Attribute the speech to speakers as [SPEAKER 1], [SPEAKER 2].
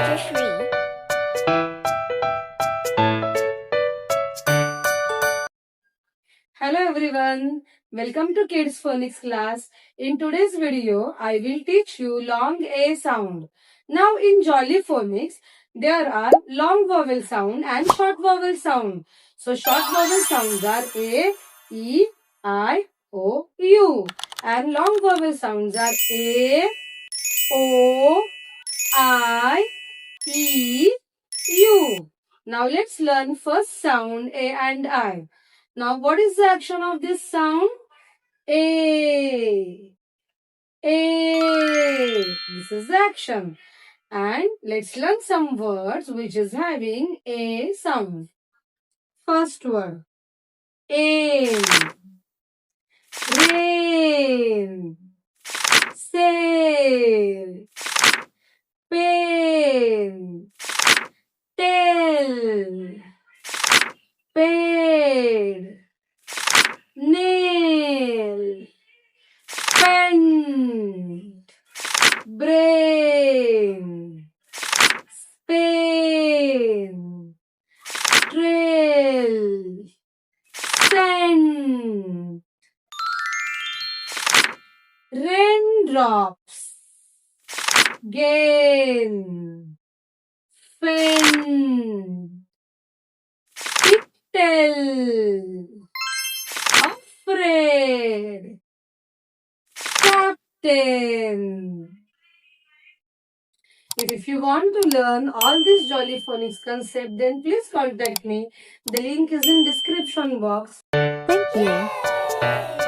[SPEAKER 1] Tejashree.
[SPEAKER 2] Hello everyone, welcome to Kids Phonics class. In today's video, I will teach you long A sound. Now in Jolly Phonics, there are long vowel sound and short vowel sound. So short vowel sounds are A, E, I, O, U. And long vowel sounds are A, O, I, E, U. Now let's learn first sound A and I. Now what is the action of this sound? A. A. This is the action. And let's learn some words which is having A sound. First word. Aim. Rain. Sail. Pain. Tell. Paid. Nail. Pen. Brain. Spain. Trail. Send. Raindrops. Gain. Fin. Pigtail. Afraid. Captain. If you want to learn all these Jolly Phonics concept, then please contact me. The link is in description box.
[SPEAKER 1] Thank you.